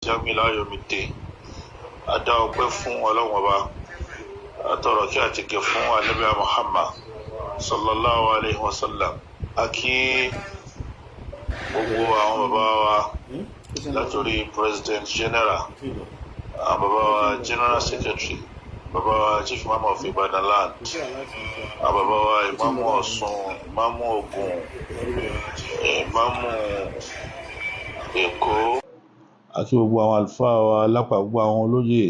Jamila Yomide adá ọpẹ́ fún Ọlọ́run Ọba atọrọ kí àti gẹ́ fún Ànábì Muhammad sallallahu alaihi wasallam akí gbogbo àwọn bàbá wa látòrí President General àwọn bàbá wa General Secretary bàbá wa Chief Imam of Ibadan Land àwọn bàbá wa Imamu Ọ̀ṣun Imamu Ògùn Imamu Èkó àti gbogbo àwọn àlùfáà wa lápapọ̀ gbogbo àwọn olóyè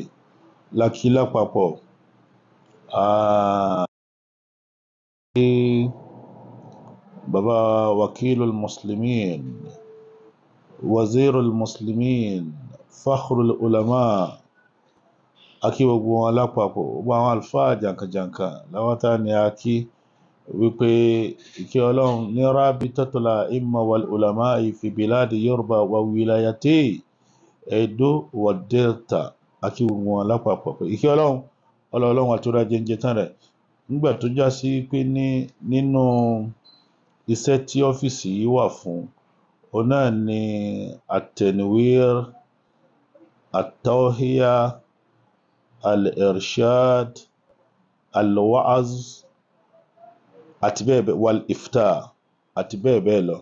lákì lápapọ̀ bàbá wakilul muslimin wazirul muslimin fakhrul ulama àti gbogbo wọn lápapọ̀ gbogbo àwọn àlùfáà jàǹkàjàǹkà láwátá ni a kí wípé ìkẹ́ Ọlọ́run ní rabitatul a'imma wal ulama fi biladi Yorùbá wa wilayati Edo wa Delta àti gbogbo wọn lápapọ̀ ìkẹ́ Ọlọ́run àtúrà jẹ́njẹ́ tán rẹ̀ nígbà tó já sí pé nínú iṣẹ́ tí ọ́fíìsì yìí wà fún òun náà ni at-tanwir at-tawhiya al-irshad al-wa'az àti bẹ́ẹ̀ bẹ́ẹ̀ wal ifta àti bẹ́ẹ̀ bẹ́ẹ̀ lọ.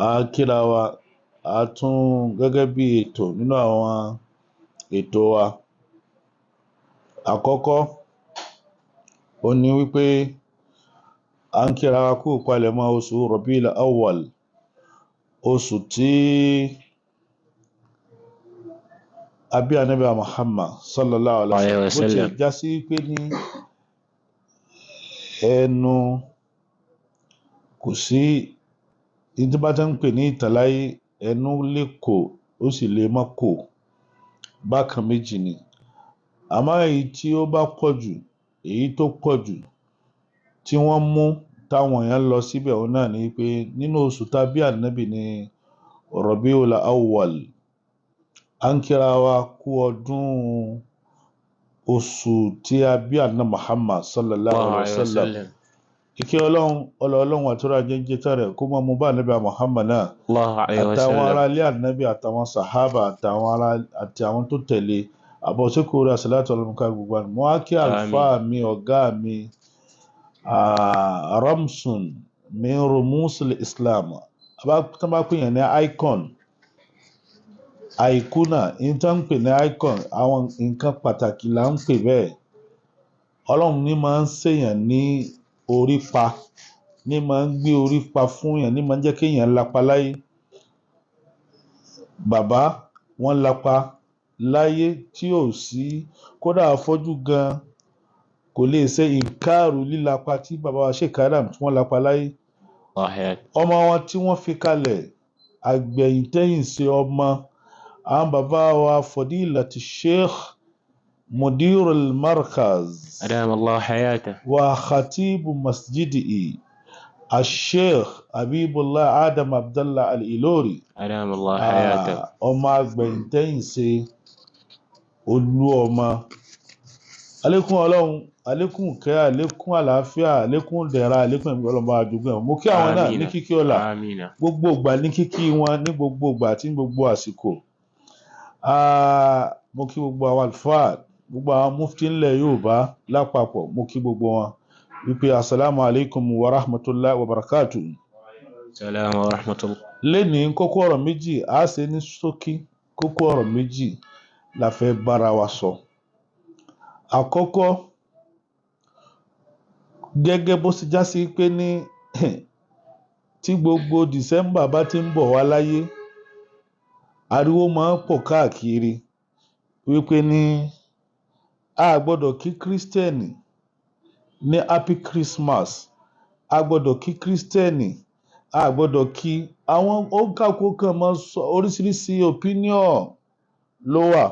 A kíra wa a tún gẹ́gẹ́ bí ètò nínú àwọn ètò wa àkọ́kọ́ ó ní wípé a ń kíra wa kú palẹ̀mọ́ oṣù Rabiul Awwal oṣù tí àbí Ànábì Muhammad sallallahu alaihi wasallam bó ti já sí pé ní ẹnu kò sí ìdí bá tán ń pè ní ìtàláyé ẹnu lè kò ó sì lè má kò bákan méjì ni àmọ́ èyí tí ó bá pọ̀jù èyí tó pọ̀jù tí wọ́n mú táwọn èèyàn lọ síbẹ̀ òun náà ni pé nínú oṣù tàbí Ànábì ní Rabiul Awwal à ń kíra wa kú ọdún oṣù tí a bí Ànábì Muhammad sallallahu alaihi wasallam ìkẹ́ Ọlọ́run àtúrà jẹ́njẹ́ tán rẹ̀ kó mọ́ mú bá Ànábì Muhammad náà àtàwọn ará ilé Ànábì àtàwọn sàhábà àti àwọn tó tẹ̀lé àbọ̀síkò rẹ̀ àsàlátù ọlọ́mùká gbogbo àná mọ́ á kí àlùfáà mi ọ̀gá mi ramsun min rumusil Islam tó bá pè yàn ní icon àìkúnà in tó ń pè ní icon àwọn nǹkan pàtàkì là ń pè bẹ́ẹ̀ Ọlọ́run ní máa ń ṣèyàn ní orí pa ní máa ń gbé orí pa fún yàn ní máa ń jẹ́ kéèyàn lapa láyé bàbá wọn lapa láyé tí ò sí kódà afọ́jú gan kò lè ṣe ìkárù lílapa tí bàbá wa Sheikh Adam tí wọ́n lapa láyé ọmọ wọn tí wọ́n fi kalẹ̀ àgbẹ̀yìntẹ́yìn ṣe ọmọ àwọn bàbá wa Fadilati Sheikh Mudirul Markaz Adamallahu hayatahu wa khatibu masjidihi Sheikh Habibullah Adam Abdallah Al-Ilori Adamallahu hayatahu ọmọ àgbẹ̀yìntẹ́yìn ṣe olú ọmọ alékún Ọlọ́run alékún kẹ́ alékún àlàáfíà alékún dẹ̀ra alékún ẹ̀mí Ọlọ́run bá jogún ẹ̀ mo kí àwọn náà ní kíkí ọlá gbogbo ìgbà ní kíkí wọn ní gbogbo ìgbà àti ní gbogbo àsìkò mo kí gbogbo àwọn àlùfáà gbogbo àwọn mufti ńlẹ̀ Yorùbá lápapọ̀ mo kí gbogbo wọn wípé assalamu alaikum wa rahmatullahi wa barakatuh. Assalamu wa rahmatullahi. Lẹ́ni kókó ọ̀rọ̀ méjì a ṣe ní ṣókí kókó ọ̀rọ̀ méjì la fẹ́ bára wa sọ. Àkọ́kọ́ gẹ́gẹ́ bó ṣe já sí pé ní tí gbogbo December bá ti ń bọ̀ wá láyé ariwo máa ń pọ̀ káàkiri wípé ní a gbọ́dọ̀ kí Kírísítẹ́nì ní happy Christmas a gbọ́dọ̀ kí Kírísítẹ́nì a gbọ́dọ̀ kí àwọn òǹkàkó kan máa sọ oríṣiríṣi opinion ló wà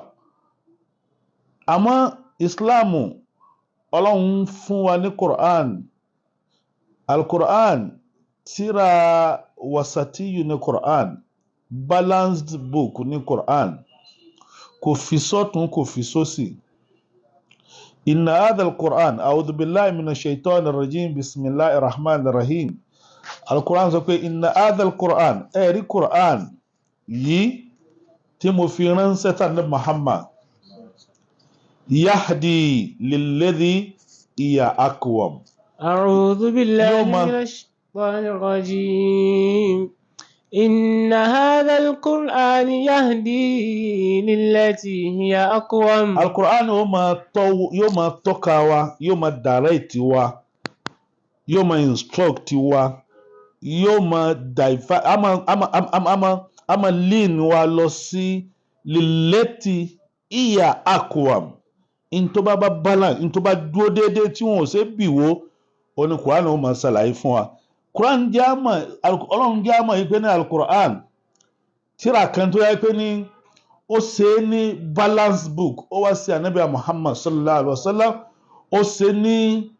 àmọ́ Islamu Ọlọ́run fún wa ní Quran al-Quran tírà wasatiyu ní Quran balanced book ní Quran kò fi sọ́tún kò fi sósì inna hadha al-Quran a'udhu billahi minash shaitanir rajim bismillahir rahmanir rahim al-Quran sọ pé inna hadha al-Quran ẹ̀rí Quran yìí tí mo fi ránṣẹ́ tà ní Muhammad yahdi lilladhi iya aqwam. أعوذ بالله من الشيطان الرجيم إن هذا القرآن يهدي للتي هي أقوم. Al-Qur'an yóò máa tọ́ka wa, yóò máa direct wa, yóò máa instruct wa, yóò máa divert, ama lean wa lọ sí lilati iya aqwam. Ntó bá balance, ntó bá dúró déédéé tí wọn ò ṣe bìwó, òní Qur'an ó máa ṣàlàyé fún wa. Qur'an jẹ́ àmọ́, Ọlọ́run jẹ́ àmọ́ yìí pé ní Al-Qur'an tírà kan tó yẹ pé ní ó ṣe ní balance book, ó wá sí Ànábì Muhammad sallallahu alaihi wasallam, ó ṣe ní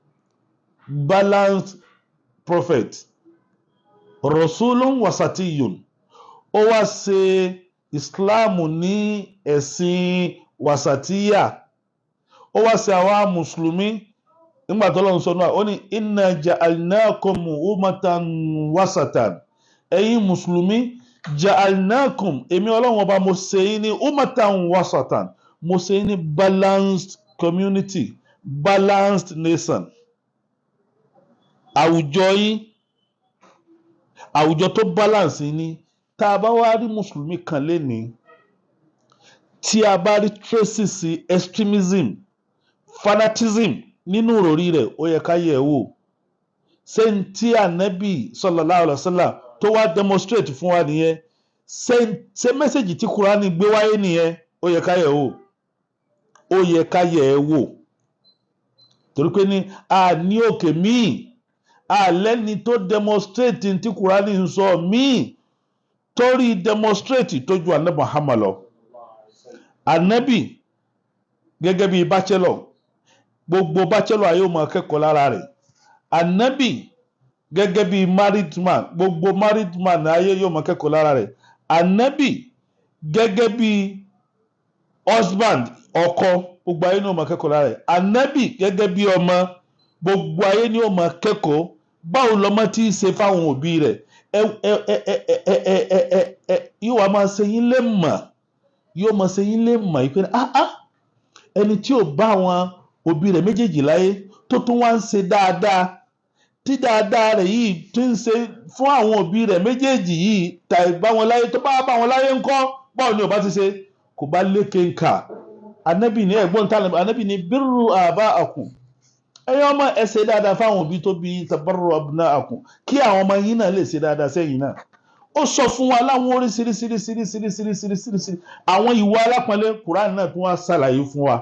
balanced prophet, rasulun wasatiyun, ó wá ṣe Islam ní ẹ̀sìn wasatiya, ó wá ṣe àwa mùsùlùmí nígbà tó lọ́n sọ náà ó ní inna ja'alnakum ummatan wasatan, ẹ̀yin mùsùlùmí ja'alnakum, èmi Ọlọ́run ọba mo ṣe yín ní ummatan wasatan, mo ṣe yín ní balanced community, balanced nation. Àwùjọ yín, àwùjọ tó balance yín ni. Tá a bá wá rí mùsùlùmí kan lénìí tí a bá rí traces extremism, fanatism nínú ìròrí rẹ̀, ó yẹ ká yẹ̀ wò. Ṣé n tí Ànábì sallallahu alaihi wasallam tó wá demonstrate fún wa nìyẹn? Ṣé mẹ́sẹ̀jì tí Kùránì gbé wáyé nìyẹn? Ó yẹ ká yẹ̀ wò. Ó yẹ ká yẹ̀ wò. Torí pé ní a ní òkè míì, a lẹ́ni tó demonstrate tí Kùránì ń sọ míì torí demonstrate tó ju Ànábì Muhammad lọ. Ànábì gẹ́gẹ́ bí bachelor, gbogbo bachelor ayé ó máa kẹ́kọ̀ọ́ lára rẹ̀. Ànábì gẹ́gẹ́ bí married man, gbogbo married man ayé yóò máa kẹ́kọ̀ọ́ lára rẹ̀. Ànábì gẹ́gẹ́ bí husband, ọkọ, gbogbo ayé ni ó máa kẹ́kọ̀ọ́ lára rẹ̀. Ànábì gẹ́gẹ́ bí ọmọ, gbogbo ayé ni ó máa kẹ́kọ̀ọ́. Báwo lọmọ tí í ṣe fáwọn òbí rẹ̀? Yóò wá máa ṣe yín lè mọ̀, yóò máa ṣe yín lè mọ̀ yìí pé ẹni tí ò bá àwọn òbí rẹ̀ méjèèjì láyé tó tún wá ń ṣe dáadáa, tí dáadáa rẹ̀ yìí tún ń ṣe fún àwọn òbí rẹ̀ méjèèjì yìí, tàì bá wọn láyé, tó bá bá wọn láyé ńkọ́, báwo ni ò bá ti ṣe? Kò bá lékè ńkà. Ànábì ní ẹ̀gbọ́n tá Ànábì ní birru aba'akum, ẹ̀yin ọmọ ẹ ṣe dáadáa fáwọn òbí tó bí tabarru abna'akum, kí àwọn ọmọ yín náà lè ṣe dáadáa sẹ́yìn náà. Ó sọ fún wa láwọn oríṣiríṣiríṣiríṣiríṣiríṣiríṣi àwọn ìwà alápọ̀nlé. Kùránì náà tún wá ṣàlàyé fún wa.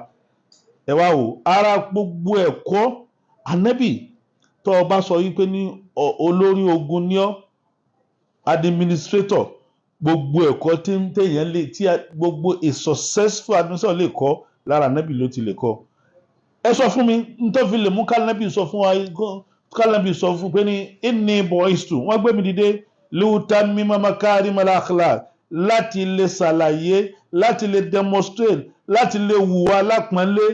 Ẹ wá wò, ara gbogbo ẹ̀kọ́ Ànábì tó o bá sọ yí pé ní olórí ogun ní ọ́, administrator, gbogbo ẹ̀kọ́ tí ń tẹ̀yàn lè, tí gbogbo a successful administrator lè kọ́, lára Ànábì ló ti lè kọ́. Ẹ sọ fún mi n tó fi lè mú k'Ànábì sọ fún wa, k'Ànábì sọ fún pé ní inni bu'istu, wọ́n gbé mi dìde liutammima makarimal akhlaq, láti lè ṣàlàyé, láti lè demonstrate, láti lè hùwà lápọ̀nlé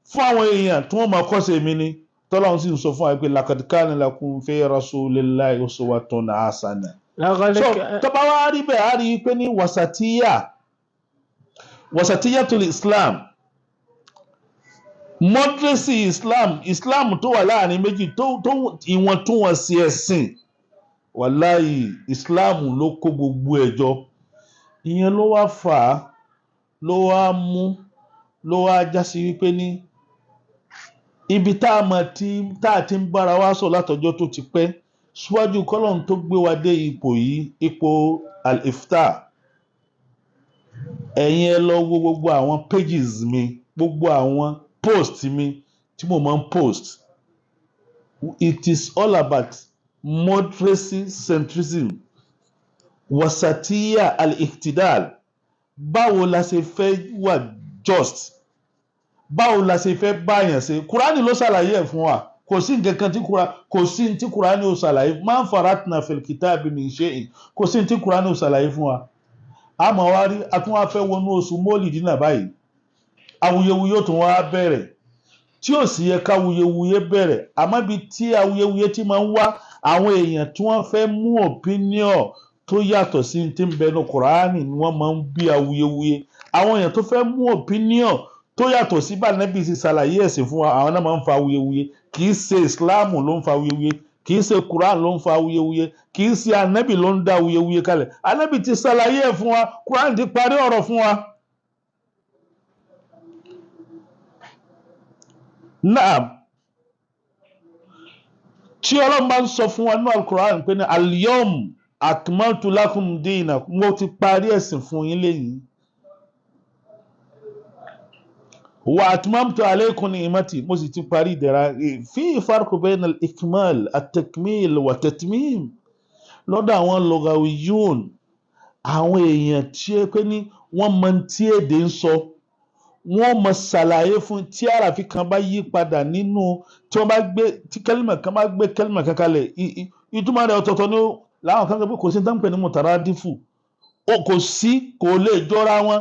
fún àwọn èèyàn tí wọ́n máa kọ́ṣe mi ni. Tọ́lọ́run sì ń sọ fún wa pé laqad kana lakum fi rasulillahi uswatun hasana. Tó bá wá rí bẹ́ẹ̀, á rí i pé ní wasatiyatul Islam, moderacy Islam tó wà láàrin méjì, tó ìwọ̀ntúnwọ̀nsì ẹ̀sìn, wàláhì Islam ló kó gbogbo ẹjọ́. Ìyẹn ló wá fà á, ló wá mú, ló wá jásí wípé ní ibi tá a ti ń bára wa sọ látọjọ́ tó ti pẹ́, síwájú kọ́lọ́run tó gbé wa dé ipò yìí, ipò al-ifta. Ẹ̀yin ẹ lọ wo gbogbo àwọn pages mi, gbogbo àwọn post mi tí mo máa ń post. It is all about moderacy, centrism, wasatiya, al-ihtidal. Báwo la ṣe fẹ́ wà just? Báwo la ṣe fẹ́ báyàn ṣe? Kùránì ló ṣàlàyé ẹ̀ fún wa. Kò sí nǹkan tí Kùránì ó ṣàlàyé. Ma faratna fil kitabi min shay'in. Kò sí tí Kùránì ó ṣàlàyé fún wa. A máa wá rí, a tún wá fẹ́ wọnú oṣù Mọ́lídì náà báyìí. Awuyewuye ó tún wá bẹ̀rẹ̀. Tí ò sì yẹ káwuyewuye bẹ̀rẹ̀. Àmọ́ ibi tí awuyewuye ti máa ń wá, àwọn èèyàn tí wọ́n fẹ́ mú opinion tó yàtọ̀ sí tí ń bẹ ní Kùránì ni wọ́n máa ń bí awuyewuye. Àwọn èèyàn tó fẹ́ mú opinion tó yàtọ̀ sí bá Ànábì sì ṣàlàyé ẹ̀sìn fún wa, àwọn náà máa ń fa awuyewuye. Kì í ṣe Ìsìláàmù ló ń fa awuyewuye, kì í ṣe Kùránì ló ń fa awuyewuye, kì í ṣe Ànábì ló ń dá awuyewuye kalẹ̀. Ànábì ti ṣàlàyé ẹ̀ fún wa, Kùránì ti parí ọ̀rọ̀ fún wa. Naam. Tí Ọlọ́run bá ń sọ fún wa nínú Al-Qur'an pé ní al-yawm akmaltu lakum dinakum, mo ti parí ẹ̀sìn fún yín lẹ́yìn. Wa atmamtu alaykum ni'mati, mo sì ti parí ìdẹ̀ra. Fi farqu bayna al-ikmal, at-takmil wa tatmim. Lọ́dọ̀ àwọn lugawiyun, àwọn èèyàn tí ó pé ní wọ́n mọ tí èdè ń sọ, wọ́n mọ ṣàlàyé fún tí àràfi kan bá yí padà nínú tí wọ́n bá gbé tí kẹ́límà kan bá gbé kẹ́límà kan kalẹ̀, ìtumọ̀ rẹ̀ ọ̀tọ̀ọ̀tọ̀ ni láwọn kan pé kò sí tán pè ní mutaradifu, kò sí, kò lè jọra wọn,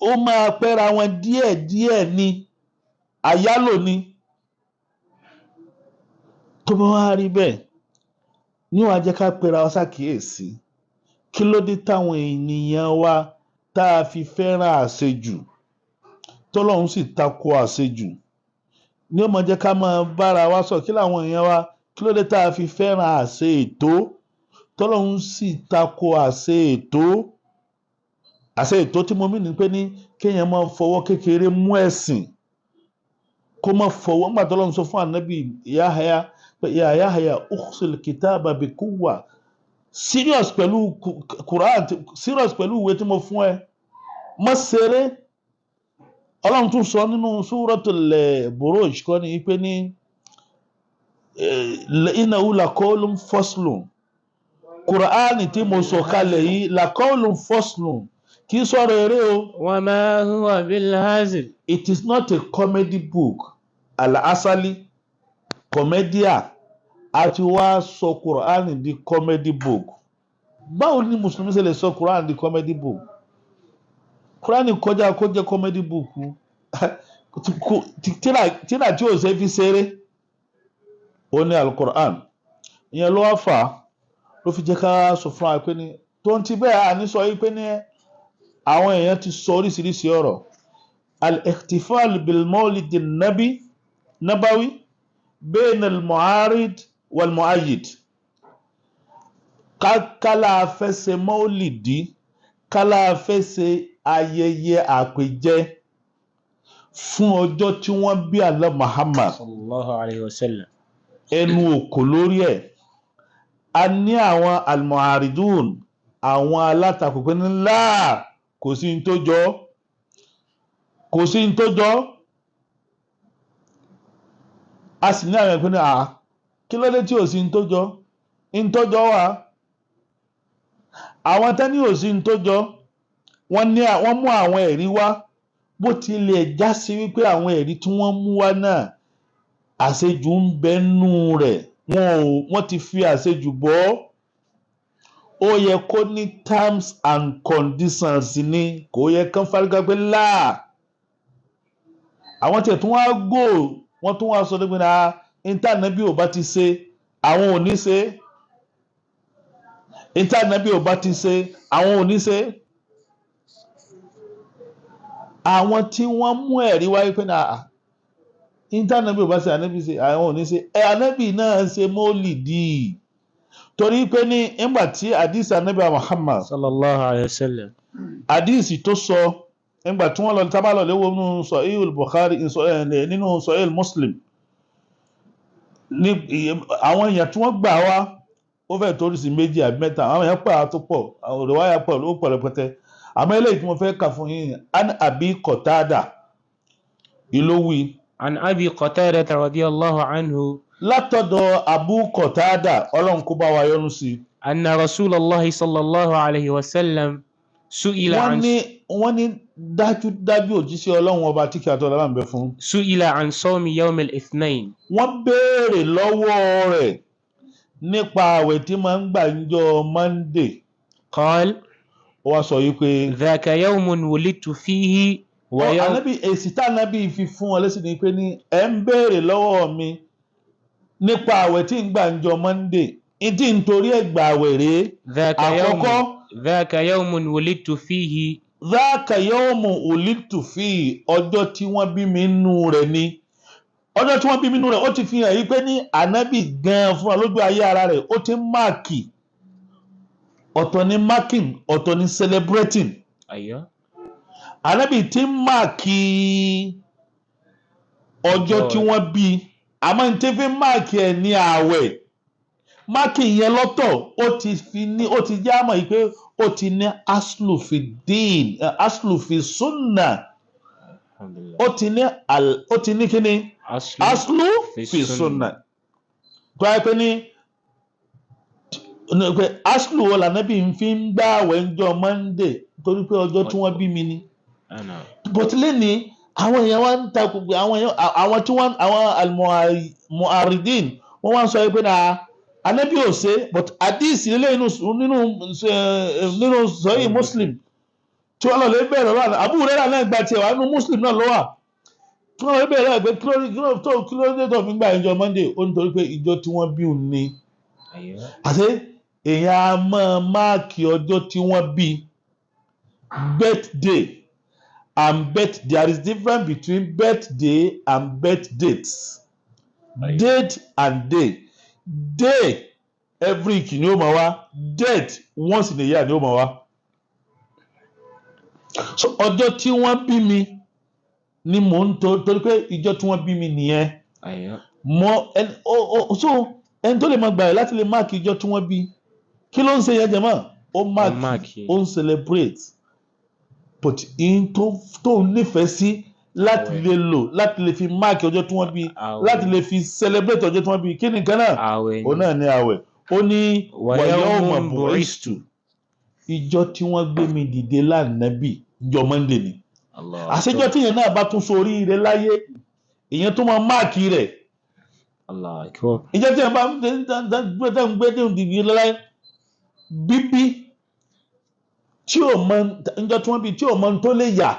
ó máa pẹ́ra wọn díẹ̀díẹ̀ ni, àyálò ni. Tó bá wá rí bẹ́ẹ̀ ní wàá jẹ́ ká pera wa ṣàkíyèsí kí ló dé táwọn ènìyàn wa tá a fi fẹ́ràn àṣejù tọ́lọ́run sì tako àṣejù, ní ó máa jẹ́ ká máa bára wa sọ kí làwọn èèyàn wa kí ló dé tá a fi fẹ́ràn àṣe ètò tọ́lọ́run sì tako àṣe ètò. Àṣe ètò tí mo mí ní pé ní kéèyàn máa fọwọ́ kékeré mú ẹ̀sìn, kó máa fọwọ́ nígbà tọ́lọ́run sọ fún Ànábì Yahya pé ya Yahya ukhsil kitaba bi quwwa, serious pẹ̀lú Quran, serious pẹ̀lú ìwé tí mo fún ẹ, má ṣeré. Ọlọ́run tún sọ nínú Suratul Buruj kọ́ ni pé ní innahu laqawlun faslun, Kùránì tí mo sọ kalẹ̀ yìí laqawlun faslun, kì í sọ̀rọ̀ eré o. Wa ma huwa bil hazl. It is not a comedy book. Al-Asali, comedian, àti wá sọ Kùránì di comedy book. Báwo ni Mùsùlùmí ṣe lè sọ Kùránì di comedy book? Kùránì kọjá kó jẹ́ comedy book. Tíra tí ò ṣe fi ṣeré ó ní Al-Qur'an. Ìyẹn ló wá fà á ló fi jẹ́ ká sọ fún wa pé ní tó ń ti bẹ́ẹ̀ àní sọ yí pé ní àwọn èèyàn ti sọ oríṣiríṣi ọ̀rọ̀. Al-ihtifal bil mawlid nabawi bayna al-mu'arid wal mu'ayyid. Kálá fẹ́ ṣe mọ́lìdí, kálá fẹ́ ṣe ayẹyẹ àpèjẹ fún ọjọ́ tí wọ́n bí Allah Muhammad sallallahu alayhi wa sallam. Ẹnu òkò lórí ẹ̀. A ní àwọn al-mu'aridun, àwọn alátakò pé ní láà kò sí ní tó jọ, kò sí ní tó jọ. A sì ní àwọn ẹ̀pẹ́ ní kí ló dé tí ò sí ní tó jọ? Ní tó jọ wà. Àwọn tẹ́ ní ò sí ní tó jọ, wọ́n mú àwọn ẹ̀rí wá, bó tilẹ̀ já sí wípé àwọn ẹ̀rí tí wọ́n mú wá náà àṣejù ń bẹ nú rẹ̀, wọ́n ti fi àṣejù bọ́. Ó yẹ kó ní terms and conditions ni, kò yẹ kán fárígá pé láà. Àwọn tẹ̀ tún wá wọ́n tún wá sọ nígbà náà Ànábì ò bá ti ṣe àwọn ò ní ṣe, Ànábì ò bá ti ṣe àwọn ò ní ṣe. Àwọn tí wọ́n mú ẹ̀rí wáyé pé náà Ànábì ò bá ṣe Ànábì ṣe àwọn ò ní ṣe, Ànábì náà ṣe mọ́lìdí. Torí pé ní nígbà tí àdìsí Ànábì Muhammad sallallahu alayhi wa sallam, àdìsí tó sọ nígbà tí wọ́n lọ tábà lọ léwo nínú Sahih Bukhari nínú Sahih Muslim, ní àwọn èèyàn tí wọ́n gbà wá ó fẹ́ torí sí méjì àbí mẹ́ta, àwọn èèyàn pà tó pọ̀, àwọn riwaya pọ̀ ló pọ̀ rẹpẹtẹ. Àmọ́ eléyìí tí mo fẹ́ kà fún yín, an Abi Qatada ìlówí. An Abi Qatada radiyallahu anhu. Látọ̀dọ̀ Abu Qatada, Ọlọ́run kó bá wa yọ́nú sí. Anna Rasulullahi sallallahu alayhi wa sallam su'ila an. Wọ́n ní dájúdájú òjíṣẹ́ Ọlọ́run ọba tí kí àtọ́ lára ń bẹ fún. Su'ila an sawmi yawm al-ithnain. Wọ́n béèrè lọ́wọ́ rẹ̀ nípa àwẹ̀ tí máa ń gbà níjọ́ Monday. Qal. Ó wá sọ yìí pé dhaka yawmun wulidtu fihi wa yawm. Ànábì èsì tá Ànábì fi fún ọ lẹ́sìn ni pé ní ẹ̀ ń béèrè lọ́wọ́ mi nípa àwẹ̀ tí ń gbà níjọ́ Monday. ìdí nítorí ẹgbà àwẹ̀rẹ́ àkọ́kọ́ ذاك يوم ولدت فيه ذاك يوم ولدت فيه ọjọ́ tí wọ́n bí mi nínú rẹ̀ ni ọjọ́ tí wọ́n bí mi nínú rẹ̀ ó ti fi hàn yí pé ní ànábì gan fún lójú ayé ara rẹ̀ ó ti ń máàkì ọ̀tọ̀ ni marking ọ̀tọ̀ ni celebrating أيوه ànábì ti ń máàkì ọjọ́ tí wọ́n bí àmọ́ ní tí fi máàkì ẹ̀ ní ààwẹ̀ máàkì yẹn lọ́tọ̀ ó ti já mọ̀ yìí pé ó ti ní aslu fi dín aslu fi sunna ó ti ní kíni aslu fi sunna tó yẹ pé ní aslu wo lànàbí fi ń gbá àwẹ̀ ńjọ́ Monday torí pé ọjọ́ tí wọ́n bí mi ni but lẹ́ni àwọn èèyàn wá ń ta gbogbo àwọn tí wọ́n àwọn almuaridin wọ́n wá ń sọ pé náà anabi ò ṣe but hadith ilé nínú sahih Muslim tí wọ́n lọ lè bẹ̀rẹ̀ lọ́wọ́ Abu Hurairah náà gba tiẹ̀ wá nínú Muslim náà lọ́wọ́ tí wọ́n lọ lè bẹ̀rẹ̀ lọ́wọ́ pé kí ló dé tó fi gbà ìjọ Monday ó nítorí pé ìjọ tí wọ́n bí òun ni àti èèyàn á máa máàkì ọjọ́ tí wọ́n bí birthday and birth there is difference between birthday and birth dates date and day every week ni ó máa wá date once in a year ni ó máa wá so ọjọ́ tí wọ́n bí mi ni mò ń torí pé ìjọ tí wọ́n bí mi nìyẹn so ẹni tó lè máa gbà yẹn láti lè máàkì ìjọ tí wọ́n bí kí ló ń ṣe yẹn jẹ̀mọ́ ó máàkì ó ń celebrate but in tó nífẹ̀ẹ́ sí láti lè lò láti lè fi máàkì ọjọ́ tí wọ́n bí láti lè fi celebrate ọjọ́ tí wọ́n bí kí ni nǹkan náà ó náà ní àwẹ̀ ó ní wàyáwòmà bu'istu ìjọ tí wọ́n gbé mi dìde lánàbì ìjọ Monday ni àṣejọ tí yẹn náà bá tún sórí rẹ̀ láyé ìyẹn tó máa máàkì rẹ̀ ìjọ tí yẹn bá ń gbé dìde láyé bíbí tí ò mọ níjọ́ tí wọ́n bí tí ò mọ tó lè yà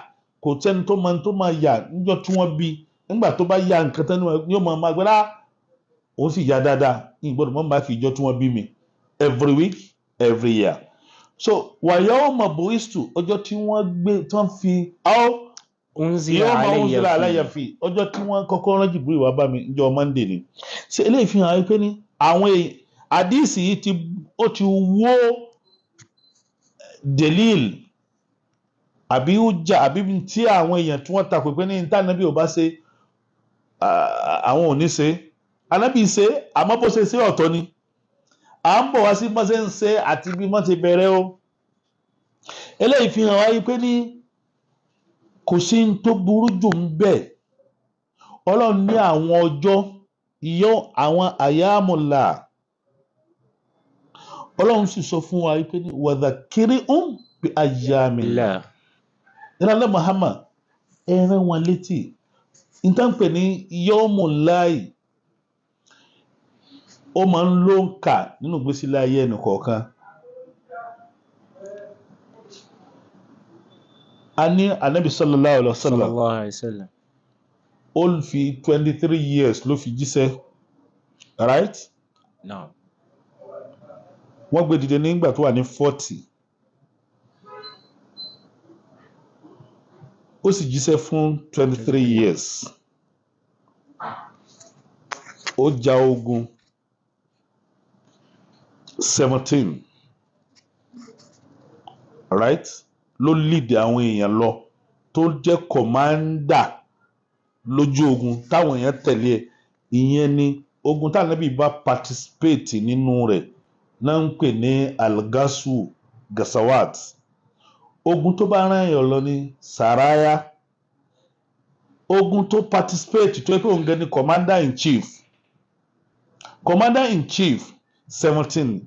kò sẹ́ni tó mọ tó máa yà níjọ́ tí wọ́n bí nígbà tó bá yà nǹkan tán yóò máa gbẹ́dá ó sì yà dáadáa ní ìgbọ́dọ̀ mọ́ máa fi ìjọ tí wọ́n bí mi every week every year so wàyáwòmà bu'istu ọjọ́ tí wọ́n gbé tí wọ́n fi unzila alayya fi ọjọ́ tí wọ́n kọ́kọ́ rán Jibril wá bá mi níjọ́ Monday ni ṣe eléyìí fi hàn pé ní àwọn àdìsí yìí ó ti wó delil àbí ujà àbí tí àwọn èèyàn tí wọ́n takò pé ní níta Ànábì ò bá ṣe àwọn ò ní ṣe Ànábì ṣe àmọ́ bó ṣe ọ̀tọ̀ ni à ń bọ̀ wá sí bó ṣe ń ṣe àti bí wọ́n ti bẹ̀rẹ̀ o eléyìí fi hàn wáyé pé ní kò sí ní tó burú jù ń bẹ̀ Ọlọ́run ní àwọn ọjọ́ àwọn àyàmùlà Ọlọ́run sì sọ fún wa pé ní wadhakirhum bi ayyamillah ìrànlẹ́ Muhammad ẹran wọn létí ìtànpẹ̀ ní yawmullahi ó máa ń ló ń kà nínú ìgbésí ayé ẹnì kọ̀ọ̀kan a ní Ànábì sallallahu alaihi wasallam ó fi 23 years ló fi jíṣẹ́ right? No. Wọ́n gbé dìde nígbà tó wà ní 40 ó sì jíṣẹ́ fún 23 years ó jà ogun 17 right ló lead àwọn èèyàn lọ tó jẹ́ commander lójú ogun táwọn èèyàn tẹ̀lé ìyẹn ni ogun táwọn Ànábì bá participate nínú rẹ̀ náà ń pè ní algasu gasawat ogun tó bá rán èèyàn lọ ní saraya ogun tó participate tó yẹ pé òun gẹ ní commander in chief 17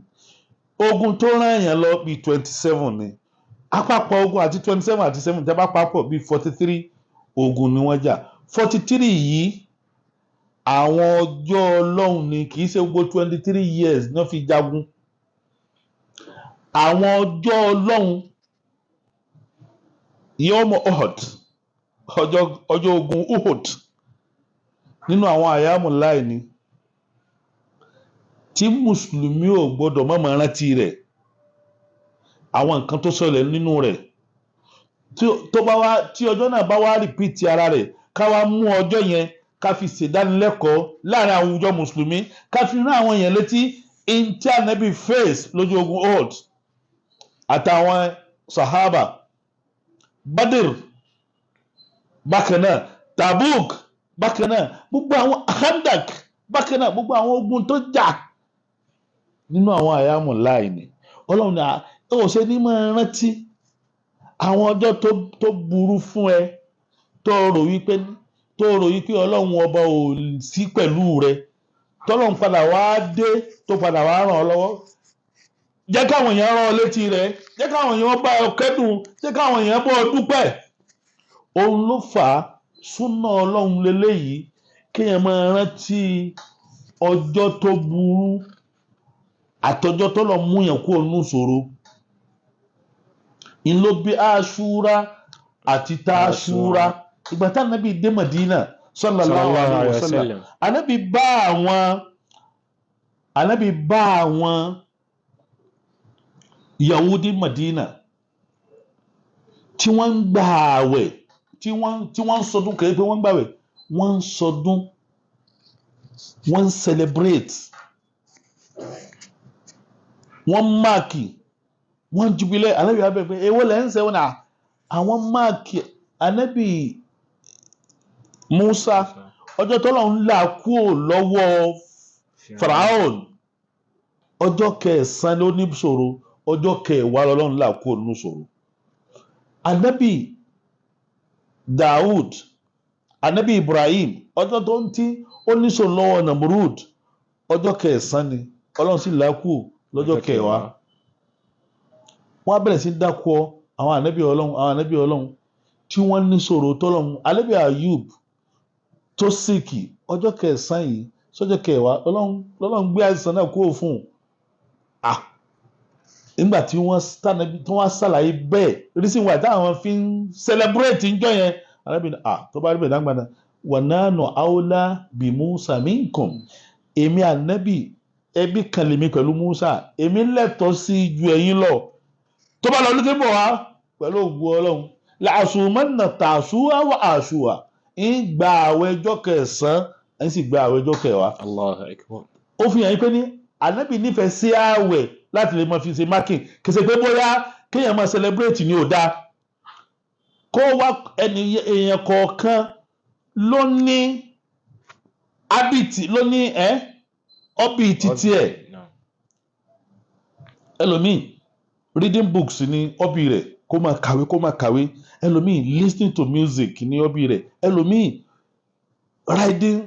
ogun tó rán èèyàn lọ bíi 27 ni àpapọ̀ ogun àti 27 àti 7 tẹ́ bá papọ̀ bíi 43 ogun ni wọ́n jà 43 yìí àwọn ọjọ́ Ọlọ́run ni kì í ṣe gbogbo 23 years ní wọ́n fi jagun àwọn ọjọ́ Ọlọ́run yawmu Uhud ọjọ́ ogun Uhud nínú àwọn àyàmù láì ní tí mùsùlùmí ò gbọdọ̀ má máa rántí rẹ̀ àwọn nǹkan tó ṣẹlẹ̀ nínú rẹ̀ tí ọjọ́ náà bá wá rìpíìtì ara rẹ̀ ká wá mú ọjọ́ yẹn ká fi ṣèdánilẹ́kọ̀ọ́ láàrin àwùjọ mùsùlùmí ká fi rán àwọn èèyàn létí tí Ànábì face lójú ogun Uhud àtàwọn sahaba Badr bákan náà Tabuk bákan náà gbogbo àwọn Khandak bákan náà gbogbo àwọn ogun tó jà nínú àwọn àyàmù láì ní Ọlọ́run náà ó ṣe ní máa rántí àwọn ọjọ́ tó burú fún ẹ tó rò wípé Ọlọ́run ọba ò sí pẹ̀lú rẹ tọ́lọ́run padà wá dé tó padà wá ràn ọ́ lọ́wọ́ jẹ́ káwọn èèyàn rán ọ létí rẹ jẹ́ káwọn èèyàn bá ọ kẹ́dùn jẹ́ káwọn èèyàn bọ́ ọ dúpẹ́ òun ló fà á súnà Ọlọ́run lélẹ́yìí kéèyàn máa rántí ọjọ́ tó burú àtọjọ́ tó lọ mú yàn kúrò nínú ìṣòro ìlò bí Àṣúrà àti Táṣúrà ìgbà tá Ànábì dé Mádínà sallallahu alaihi wasallam Ànábì bá àwọn Yahudi Mádínà tí wọ́n ń gba àwẹ̀ tí wọ́n ń sọdún kẹ́yẹ́ pé wọ́n ń gbàwẹ̀ wọ́n ń sọdún wọ́n ń celebrate wọ́n máàkì wọ́n jubilẹ̀ Ànábì abẹ́ pé èwo lẹ́ ń ṣe wọn àwọn máàkì Ànábì Musa ọjọ́ t'Ọlọ́run là kúrò lọ́wọ́ Fáráò ọjọ́ kẹsàn-án ló ní ṣòro ọjọ́ kẹwàá l'Ọlọ́run là kúrò nínú ṣòro Ànábì Dawud Ànábì Ibrahim ọjọ́ tó ń tí ó ní ṣòro lọ́wọ́ Namrud ọjọ́ kẹsàn-án ni Ọlọ́run sì là kúrò lọ́jọ́ kẹwàá wọ́n á bẹ̀rẹ̀ sí dákọ̀ àwọn ànábì Ọlọ́run tí wọ́n ní ṣòro tọ́lọ́run Ànábì Ayub tó síkì ọjọ́ kẹsàn-án yìí sọ́jọ́ kẹwàá Ọlọ́run gbé àìsàn náà kúrò fún nígbà tí wọ́n ṣàlàyé bẹ́ẹ̀ reason why táwọn fi ń celebrate ńjọ́ yẹn Ànábì tó bá rí bẹ́ẹ̀ dáńgbà náà wa nahnu awla bi Musa minkum èmi ànábì ẹbí kan lèmi pẹ̀lú Musa èmi lẹ́tọ̀ọ́ sí ju ẹ̀yin lọ tó bá lọ lókè bọ̀ wá pẹ̀lú ògùn Ọlọ́run la'asumanna Tasu'a wa Ashura ń gba àwẹ̀ ọjọ́ kẹsàn-án ń sì gba àwẹ̀ ọjọ́ kẹwàá. Allahu Akbar. ó fi hàn yín pé ní ànábì nífẹ̀ẹ́ sí àwẹ̀ láti lè máa fi ṣe mákìn kì í ṣe pé bóyá kéèyàn máa celebrate ní ò dáa kó wá èèyàn kọ̀ọ̀kan ló ní habit ló ní hobby títí ẹ̀ ẹlòmíì reading books ní hobby rẹ̀ kó máa kàwé ẹlòmíì listening to music ní hobby rẹ̀ ẹlòmíì riding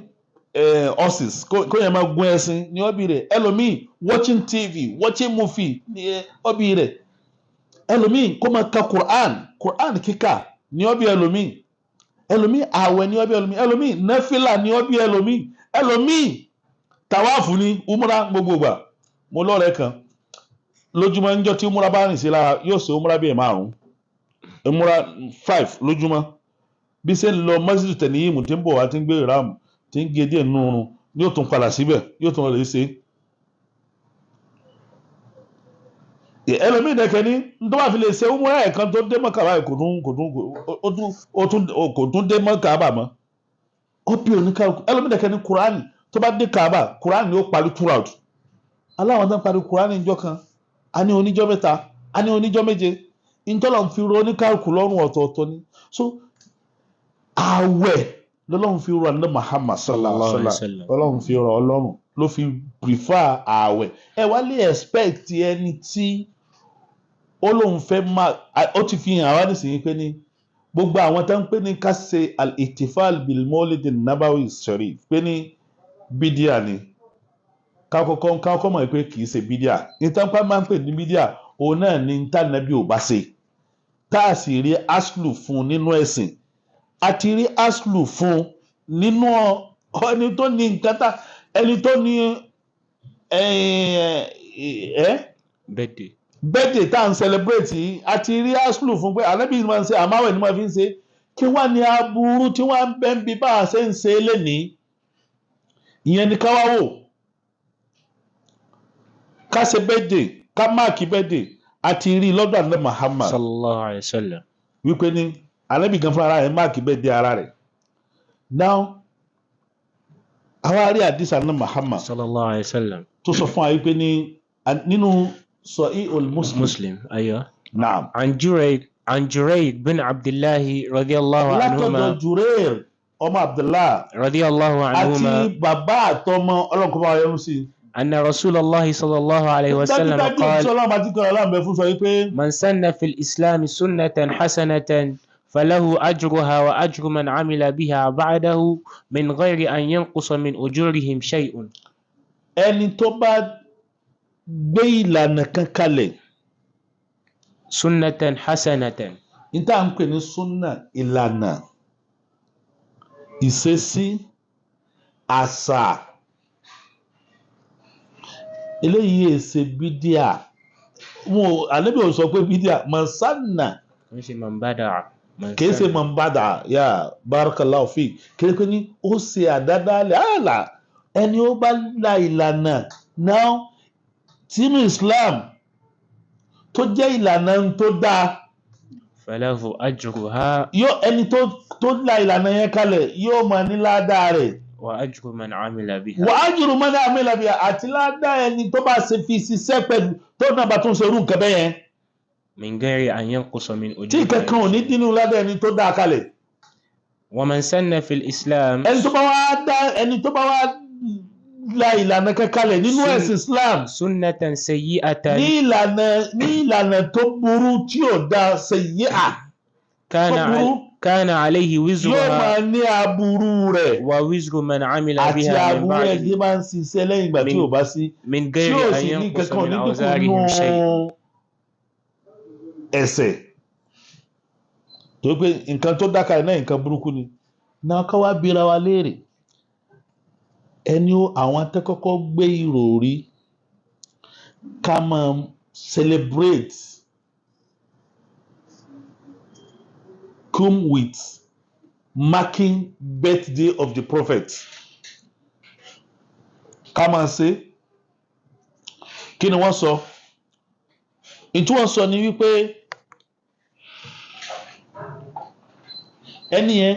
horses kó yẹn máa gun ẹṣin ní hobby rẹ̀ ẹlòmíì watching TV watching movie ní hobby rẹ̀ ẹlòmíì kó máa ka Quran kíkà ní hobby ẹlòmíì àwẹ̀ ní hobby ẹlòmíì nafila ní hobby ẹlòmíì tàwáàfù ní umra gbogbo ìgbà mo lọ́rẹ̀ẹ́ kan lójúmọ́ níjọ́ tí umra bá rìn sí lára yóò ṣe umra bíi 5 umra 5 lójúmọ́ bí ṣe ń lọ mọ́sídù tẹ̀níyìmù tí ń bọ̀ wá tí ń gbé ìráàmù tí ń gé díẹ̀ nínú oorun yóò tún padà síbẹ̀ yóò tún lè ṣe. ẹlòmíì dẹ̀kẹ́ ní tó bá fi lè ṣe umra ẹ̀kan tó dé Mọ́kà báyìí kò tún dé Mọ́kà bà mọ́ ó bí oníkàlùkù ẹlòmíì dẹ̀kẹ́ ní Kùránì tó bá dé Kaaba Kùránì ó parí throughout aláwọn tó ń parí Kùránì ìjọ kan a ní oníjọ́ mẹ́ta a ní oníjọ́ méje ìtọ́lọ̀ ń fi ro oníkàlùkù lọ́rùn ọ̀tọ̀ọ̀tọ̀ ni so àwẹ̀ lọ́lọ́run fi ro àná Muhammad sallallahu alaihi wasallam ọlọ́run fi rọ ọlọ́run ló fi prefer àwẹ̀ ẹ wá lè expect ẹni tí ó lóun fẹ́ máa ó ti fi hàn wá nísìnyí pé ní gbogbo àwọn tó ń pè ní ká ṣe al-ihtifal bil Mawlid an-Nabawi sharif pé ní bídíà ni kákọ́kọ́ mọ̀ pé kì í ṣe bídíà ìtànpá máa ń pè ní bídíà òun náà ní ntànàbí ò bá ṣe tá a sì rí aslu fún nínú ẹ̀sìn àti rí aslu fún nínú ẹni tó ní nǹkan tá ẹni tó ní birthday tá à ń celebrate àti rí aslu fún pé ànábì ni máa ń ṣe àmáwẹ̀ ni máa fi ń ṣe kí wọ́n ní aburú tí wọ́n ń bẹ́ ń bí bá a ṣe ń ṣe lénìí ìyẹn ni ká wá wò ká ṣe birthday ká máàkì birthday àti rí lọ́dọ̀ ànábì Muhammad sallallahu alayhi wa sallam. wípé ní ànábì gan fún ara rẹ̀ máàkì birthday ara rẹ̀. now àwa rí àdìsí ànábì Muhammad sallallahu alayhi wa sallam. tó sọ fún wa wípé ní nínú Sahihul Muslim أيوة. naam عن جرير بن عبد الله رضي الله عنهما látọ̀dọ̀ Jureir ọmọ Abdullah رضي الله عنهما àti bàbá àtọmọ ọlọ́nkọ́ bá yọrù sí. أن رسول الله صلى الله عليه وسلم dájúdájú قال ìṣọ́lá àti kọ́ra aláǹbẹ̀ fún sọ wípé من سن في الإسلام سنة حسنة فله أجرها وأجر من عمل بها بعده من غير أن ينقص من أجورهم شيء. ẹni tó bá gbé ìlànà kan kalẹ̀ سنة حسنة ní tá à ń pè ní súnà ìlànà ìṣesí àṣà eléyìí èsè bídíà wọn àlébí ò sọ pé bídíà mọ̀sánà مش من بدع kìí ṣe mọ̀nbàdà yà barakallahu fi kìí pé ní ó ṣe àdádálẹ̀ àlà ẹni ó bá la ìlànà náà sínú Islam tó jẹ́ ìlànà tó dáa فله أجرها yóò ẹni tó la ìlànà yẹn kalẹ̀ yóò máa ní ládàá rẹ̀ وأجر من عمل بها wà á jùrù mọ́ni àmìlà bíi àti ládàá ẹni tó bá ṣe fi ṣiṣẹ́ pẹ̀lú tó náà bá tún ṣe irú nǹkan bẹ́ẹ̀ yẹn من غير أن ينقص من tí kankan ò أجورهم. ní dínú ládàá ẹni tó dáa kalẹ̀ ومن سن في الإسلام ẹni tó bá wá la ìlànà kan kalẹ̀ nínú ẹ̀sìn Islam سنة سيئة ní ìlànà tó burú tí ò da sayyi'a كان عليه yóò وزرها máa ní aburú rẹ̀ ووزر من عمل àti بها من aburú بعده ẹgbẹ́ máa ń ṣiṣẹ́ lẹ́yìn ìgbà tí ò bá sí من tí غير ò أن sì ní ينقص kankan من ní dínkù أوزارهم nù شيء. ẹ̀ṣẹ̀ tó pé nǹkan tó dáka náà nǹkan burúkú ni náà ká wá bíra wa léèrè ẹni àwọn atẹ́kọ́kọ́ gbé ìròrí ká máa celebrate come with marking birthday of the prophet ká máa ṣe kí ni wọ́n sọ ìtú wọ́n sọ ni wípé ẹni yẹn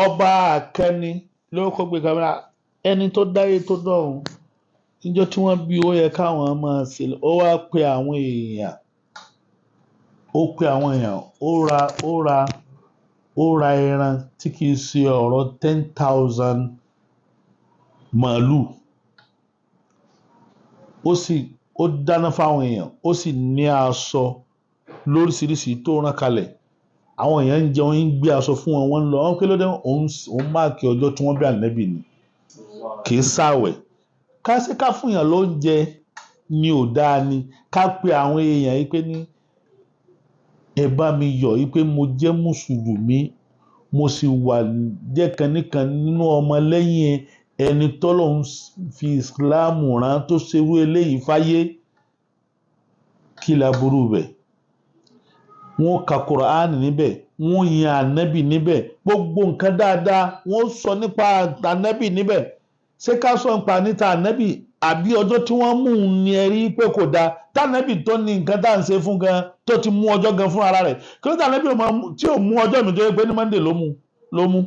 ọba àkẹni lórúkọ gbé kámẹ́rà ẹni tó dáyé tó dọ̀run níjọ́ tí wọ́n bí ó yẹ káwọn máa ṣe ó wá pe àwọn èèyàn ó ra ẹran tí kìí ṣe ọ̀rọ̀ 10,000 màálù ó dáná fáwọn èèyàn ó sì ní aṣọ lóríṣiríṣi tó rán kalẹ̀ àwọn èèyàn ń jẹun ń gbé aṣọ fún wọn wọ́n ń lọ wọn pé lóde òun máàkì ọjọ́ tí wọ́n bí ànábì ni kì í ṣàwẹ̀ ká sí ká fún èèyàn lóúnjẹ ni ò dáa ni ká pe àwọn èèyàn yìí pé ní ẹ bá mi yọ̀ yìí pé mo jẹ́ mùsùlùmí mo sì wà jẹ́ kan nìkan nínú ọmọlẹ́yìn ẹni tọ́lọ́run fi ìsìláàmù rán tó ṣerú eléyìí fáyé kí laburú bẹ̀ wọ́n ka Kùránì níbẹ̀ wọ́n yin ànábì níbẹ̀ gbogbo nǹkan dáadáa wọ́n sọ nípa ànábì níbẹ̀ ṣé ká sọ nípa níta ànábì àbí ọjọ́ tí wọ́n mú un ní ẹ̀rí pé kò dáa tànábì tó ní nǹkan tá à ń ṣe fún gan tó ti mú ọjọ́ gan fún ara rẹ̀ kí ló tànábì tí ò mú ọjọ́ mi tó yẹ pé ní Monday ló mú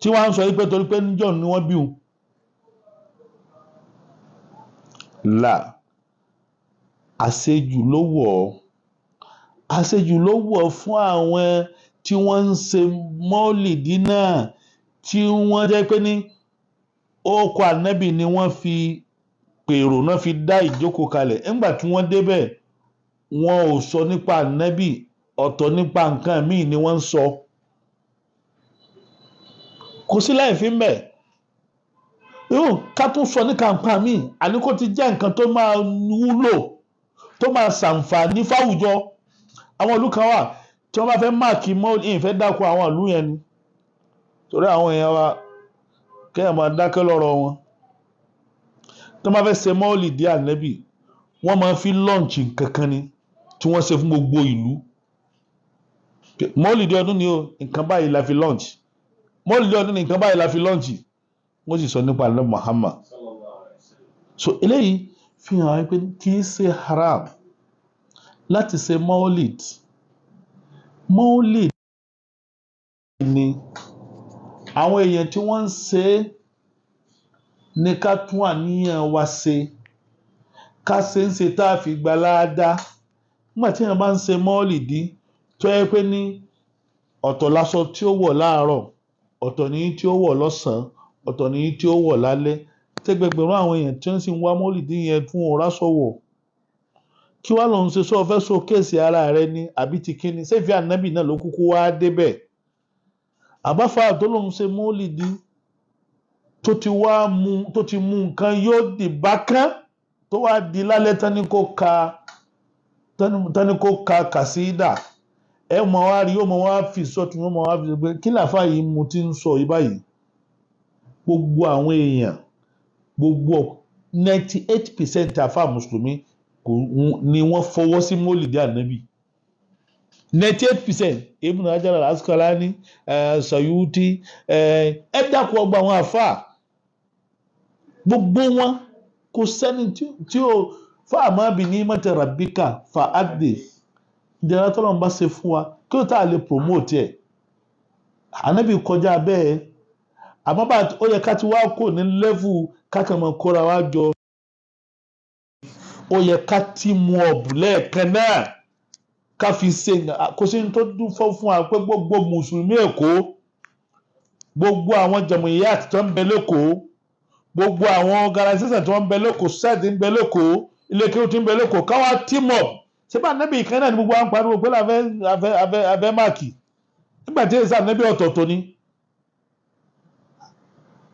tí wọ́n á sọ pé torí pé níjọ́ ni wọ́n bí òun. là àṣejù ló wọ̀ fún àwọn tí wọ́n ń ṣe mọ́lìdí náà tí wọ́n jẹ́ pé ní orúkọ ànábì ni wọ́n fi pèrò náà fi dá ìjókòó kalẹ̀ nígbà tí wọ́n débẹ̀ wọn ò sọ nípa ànábì ọ̀tọ̀ nípa nǹkan míì ni wọ́n ń sọ kò sí láì fi ń bẹ̀ yóò ká tún sọ ní kàǹpá míì àní kó ti jẹ́ nǹkan tó máa wúlò tó máa ṣàǹfààní fáwùjọ àwọn ìlú kan wà tí wọ́n bá fẹ́ máàkì mọ́ọ̀lì ìfẹ́ dákọ àwọn ìlú yẹn ni torí àwọn èèyàn wa kẹ́yàn máa dákẹ́ lọ́rọ̀ wọn tó máa fẹ́ ṣe mọ́ọ̀lì dí ànábì wọ́n máa fi lọ́ǹchì kankan ni tí wọ́n ṣe fún gbogbo ìlú mọ́ọ̀lì dí ọdún ni o nǹkan báyìí la fi lọ́ǹchì mọ́ọ̀lì dí ọdún ni nǹkan báyìí la fi lọ́ǹchì wọ́n sì sọ nípa ànábì Muhammad so eléyìí fi hàn pé kì í ṣe haram láti ṣe maulid ni àwọn èèyàn tí wọ́n ń ṣe ní ká tún àníyàn wa ṣe ká ṣe ń ṣe tá a fi gba láàdá nígbà tí èèyàn bá ń ṣe maulidi tó yẹ pé ní ọ̀tọ̀ láṣọ tí ó wọ̀ láàárọ̀ ọ̀tọ̀ ní tí ó wọ̀ lọ́sàn-án ọ̀tọ̀ ní tí ó wọ̀ lálẹ́ tẹ́gbẹ̀gbẹ̀rún àwọn èèyàn tí wọ́n sì ń wá maulidi yẹn fún ọ̀rásọ̀wọ̀ kí wàá lòun ṣe sọ fẹ́ so kéèsì ara rẹ ní àbí ti kíni ṣéfì ànábì náà ló kúkú wá débẹ̀ àbáfà tó lòun ṣe mólìdí tó ti mú nǹkan yóò di bákán tó wá di lálẹ́ tani kó ka kàsídà ẹ mọ wá rí ó mọ wá fi sọtún ó mọ wá fi pé kí làáfà yìí mu ti ń sọ yìí báyìí gbogbo àwọn èèyàn gbogbo 98% àfà mùsùlùmí ni wọ́n fọwọ́ sí mólìdí ànábì 98% Ibn Hajar al-Asqalani Sayuti ẹ dákun ọgbà àwọn àfà gbogbo wọn kò sẹ́ni tí ó fáàmà bí ní mọ́tẹ̀ rabbika fa adé ìjọba tó lọ́n bá ṣe fún wa kí ó tà lè promote ẹ̀ ànábì kọjá bẹ́ẹ̀ àmọ́ bá ó yẹ ká ti wá kò ní level kákàmọ́ kóra wá jọ ó yẹ ká tí mu ọ̀bù lẹ́ẹ̀kan náà ká fi ṣe kò sí ní tó dún fún wa pé gbogbo mùsùlùmí Èkó gbogbo àwọn jàmùíyàt tó ń bẹ lẹ́kọ̀ọ́ gbogbo àwọn organisation tó ń bẹ lẹ́kọ̀ọ́ sẹ́ẹ̀dì ń bẹ lẹ́kọ̀ọ́ ilé kí ó ti ń bẹ lẹ́kọ̀ọ́ káwá team up ṣé bá nẹ́bí ìkan náà ní gbogbo àwọn pariwo pé abẹ́ máàkì nígbà tí èsì ànẹ́bí ọ̀tọ̀ọ̀tọ̀ ni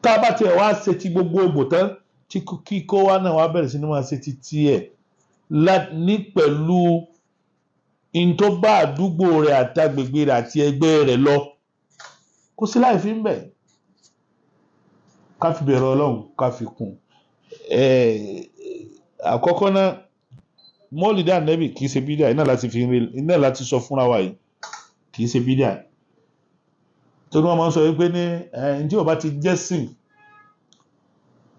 tá a bá tiẹ̀ wá ṣe ti gbogbo ògbò tán tí kíkó wa náà wá bẹ̀rẹ̀ sí ni máa ṣe ti tiẹ̀ ní pẹ̀lú in tó bá àdúgbò rẹ̀ àtàgbègbè rẹ̀ àti ẹgbẹ́ rẹ̀ lọ kò sí láì fi ń bẹ̀ ká fi bẹ̀rẹ̀ Ọlọ́run ká fi kún àkọ́kọ́ náà mọ́lìdí ànábì kì í ṣe bídíà iná láti sọ fúnra wa yìí kì í ṣe bídíà torí wọ́n máa ń sọ wípé ní tí ó bá ti jẹ́sìn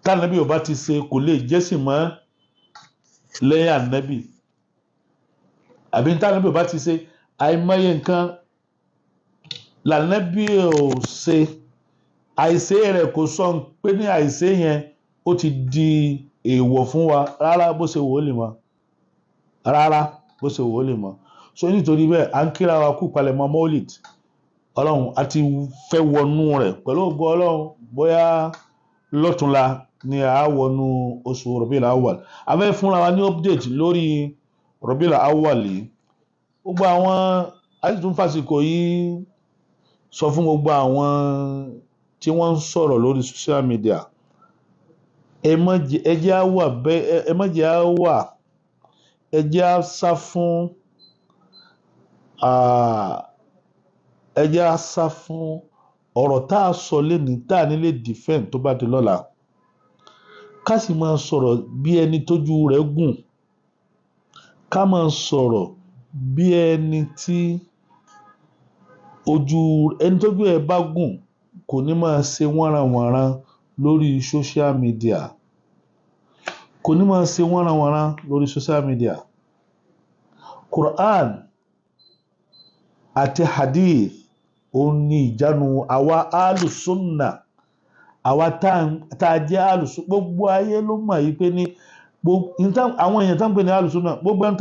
tánàbí ó bá ti ṣe kò lè jẹ́sìn mọ́ lẹ́yìn ànábì àbí tánàbí ó bá ti ṣe àìmọye nǹkan lànábì ò ṣe àìṣe rẹ̀ kò sọ pé ní àìṣe yẹn ó ti di èèwọ̀ fún wa rárá bó ṣe wò ó lè mọ́ so nítorí bẹ́ẹ̀ à ń kíra wa kú palẹ̀mọ́ maulid ọlọ́run àti fẹ́ wọnú rẹ̀ pẹ̀lú ògo ọlọ́run bóyá lọ́túnla ni a wọnú oṣù Rabiul Awwal a fẹ́ fúnra wa ní update lórí Rabiul Awwal yìí gbogbo àwọn àtúntúnfàsìkò yìí sọ fún gbogbo àwọn tí wọ́n ń sọ̀rọ̀ lórí social media ẹ jẹ́ á sá fún ọ̀rọ̀ tá a sọ lẹ́ni tá a nílé defend tó bá di lọ́la ká sì máa sọ̀rọ̀ bí ẹni tójú rẹ̀ gùn ká máa sọ̀rọ̀ bí ẹni tí ẹni tójú ẹ̀ bá gùn kò ní máa ṣe wọ́nranwọ̀nran lórí social media Quran àti hadith òun ni ìjánu àwa alùsùnà àwa tá a jẹ́ alùsùnà gbogbo ayé ló mọ̀ yìí pé ní àwọn èèyàn tó ń pè ní alùsùnà gbogbo ẹni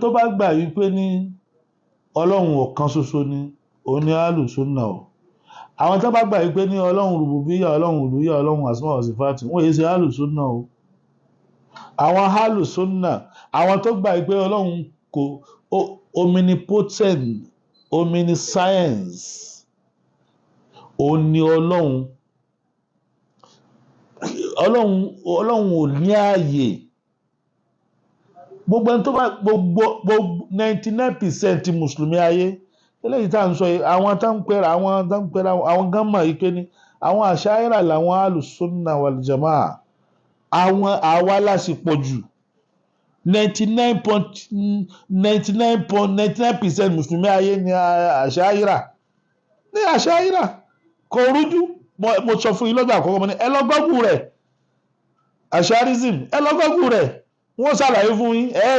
tó bá gbà yìí pé ní ọlọ́run ọ̀kan ṣoṣo ni òun ni alùsùnà o àwọn tó bá gbà yìí pé ní ọlọ́run rùbùbíyà ọlọ́run uluhiyya ọlọ́run asma wa sifati wọ́n yìí ṣe alùsùnà o àwọn alùsùnà àwọn tó gbà yìí pé ọlọ́run kò omnipotent omniscience òun ni ọlọ́run ò ní ààyè gbogbo ẹni tó bá gbogbo 99% mùsùlùmí ayé eléyìí tá à ń sọ yìí àwọn tá ń pera àwọn gan mọ̀ yìí pé ní àwọn àṣàyíra làwọn alùsùnà wal jamaa àwa lásìpọ̀ jù 99% mùsùlùmí ayé ni àṣàyíra kò rújú mo sọ fún yín lọ́dọ̀ àkọ́kọ́ mo ní ẹ lọ gbọ́gbù rẹ̀ Asharism ẹ lọ gọ́gù rẹ̀ wọ́n ṣàlàyé fún yín ẹ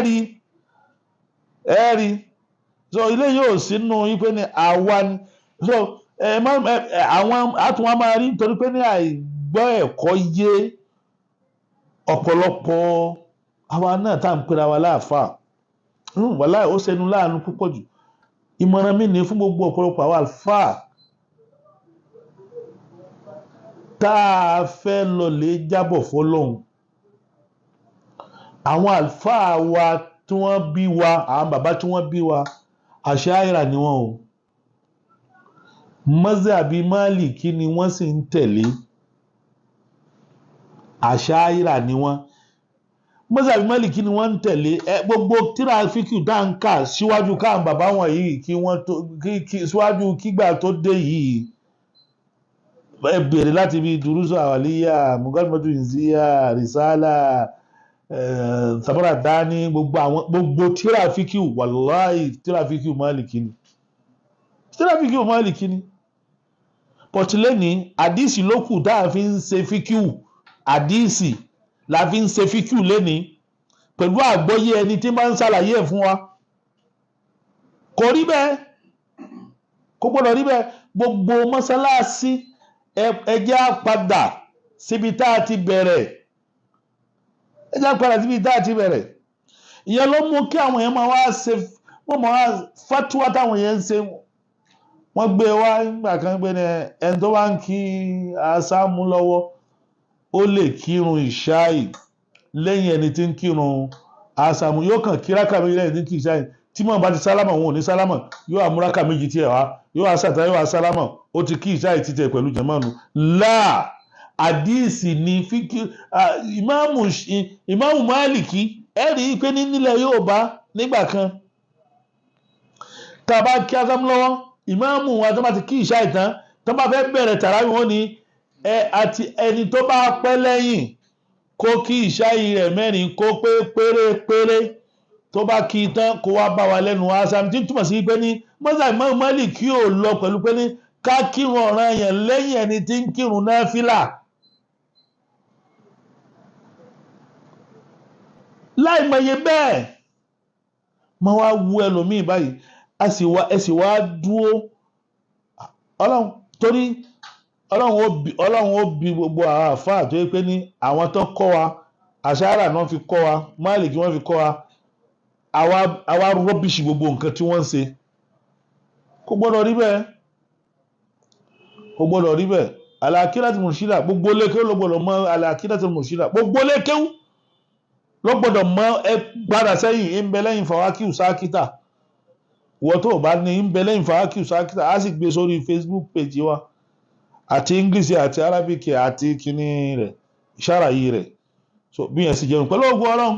rí so ilé yóò sínú yín pé ní àwa ni so àwọn àtúnwá máa rí nítorí pé ní àìgbọ́ ẹ̀kọ́ yé ọ̀pọ̀lọpọ̀ àwa náà tá à ń pera wa láàfáà wàláhì ó ṣẹnu láàánú púpọ̀ jù ìmọ̀ràn mi ní fún gbogbo ọ̀pọ̀lọpọ̀ àwọn àlùfáà tá a fẹ́ lọ lè jábọ̀ fọlọ́hun àwọn àlùfáà wa tí wọ́n bí wa àwọn bàbá tí wọ́n bí wa àṣàírà ni wọ́n o mọ́sàbí Málíkì ni wọ́n sì ń tẹ̀lé àṣàírà ni wọ́n mọ́sàbí Málíkì ni wọ́n ń tẹ̀lé gbogbo tíráfíkì dáńkà síwájú káwọn bàbá wọn yìí kí wọ́n tó síwájú kígbà tó dé yìí ẹ bèrè láti bí durusu àwàlíyà mugamadu nziya risala sabara dání gbogbo tíráfíkì wàláhì tíráfíkì Málíkì ni pọ̀tìlẹ́ni àdísì lókù dáa fi ń ṣe fíkíù àdísì la fi ń ṣe fíkíù lẹ́ni pẹ̀lú àgbọ́yé ẹni tí máa ń ṣàlàyé ẹ̀ fún wa kò rí bẹ́ẹ̀ kò gbọ́dọ̀ rí bẹ́ẹ̀ gbogbo mọ́sálásí ẹjẹ́ àpadà síbi tá a ti bẹ̀rẹ̀ ìyẹn ló mú kí àwọn èèyàn máa wá ṣe wọ́n máa wá fatuwa táwọn èèyàn ń ṣe wọ́n gbé wá nígbà kan gbé ní ẹni tó bá ń kí asámú lọ́wọ́ ó lè kírun ìṣáì lẹ́yìn ẹni tí ń kírun asámú yóò kàn kí rákà méjì lẹ́yìn tí ń kí ìṣáì tí mọ̀ bá ti sálámà wọn ò ní sálámà yóò àmúrákà méjì tí ẹ̀ wá yóò àṣàtà yóò àsálámà ó ti kí ìṣáì títẹ̀ pẹ̀lú jẹ̀mánu láà àdíìsì ni fíkí ìmáàmù Málíkì ẹ̀rí pé nílẹ̀ Yorùbá nígbà kan tá a bá kí asámú lọ́wọ́ ìmáàmù wa tó bá ti kí ìṣáì tán tó bá fẹ́ bẹ̀rẹ̀ tàràwí wọn ni àti ẹni tó bá pẹ́ lẹ́yìn kó kí ìṣáì rẹ̀ mẹ́rin kó pé pérépéré tó bá kí i tán kó wá bá wa lẹ́nu asam tí túmọ̀ sí pé ní mọ́sàmọ́ Málíkì ò lọ pẹ̀lú pé ní ká kírun ọ̀ranyàn lẹ́yìn ẹni tí ń kírun náfílà láìmọye bẹ́ẹ̀ máa wá wú ẹlòmíì báyìí ẹ sì wá dúró ọlọ́run torí ọlọ́run ó bi gbogbo àwọn àfáà tó yẹ pé ní àwọn tó kọ́ wa àṣàrà náà fi kọ́ wa Málíkì wọ́n fi kọ́ wa àwa rọ́bìṣì gbogbo nǹkan tí wọ́n ń ṣe kò gbọ́dọ̀ rí bẹ́ẹ̀ al-Aqīdatul Murshīdah gbogbo lékéwú ló gbọ́dọ̀ mọ̀ al-Aqīdatul Murshīdah gbogbo lékéwú ló gbọ́dọ̀ mọ̀ ẹ gbára sẹ́yìn ń bẹ lẹ́yìn Fawāqihu Sākitah wọ́n tó bá ní ń bẹ lẹ́yìn Fawāqihu Sākitah á sì gbé sórí Facebook page wa àti English àti Arabic àti kíní rẹ̀ ṣàràyí rẹ̀ so bí yẹn sì jẹun pẹ̀lú ògùn ọlọ́run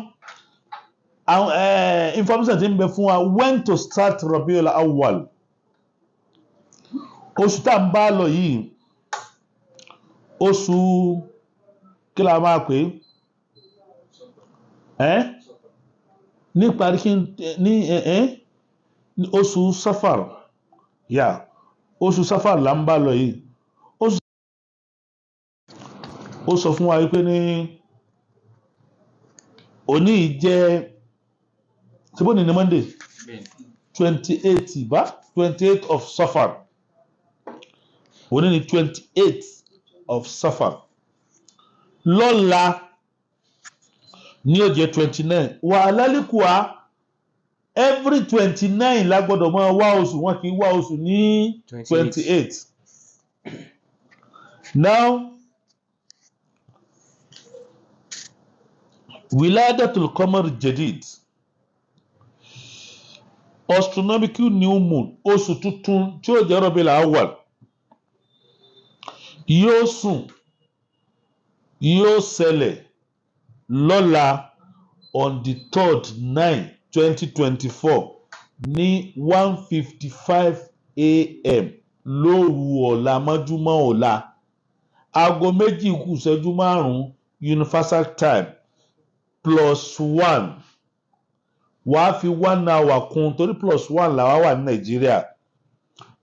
àwọn information ti ń bẹ fún wa when to start Rabiul Awwal oṣù tá à ń bá lọ yìí oṣù kí la máa pè é ní parí ní oṣù Safar oṣù Safar là ń bá lọ yìí ó sọ fún wa wípé ní òní jẹ́ síbò ní Monday 28 of Safar òní ní 28 of Safar lọ́la ní ó jẹ́ 29 wà lálẹ́kùá every 29 la gbọ́dọ̀ máa wá oṣù wọn kì í wá oṣù ní 28 now Wiladatul Qamar Jadid astronomical new moon oṣù tuntun tí ó jẹ́ Rabiul Awwal yóò ṣẹlẹ̀ lọ́la on the 3rd 9 2024 ní 1:55 a.m. lóru ọ̀la mọ́júmọ́ ọ̀la aago 2:05 universal time +1 wàá fi 1 hour kún torí +1 làwa wà ní Nàìjíríà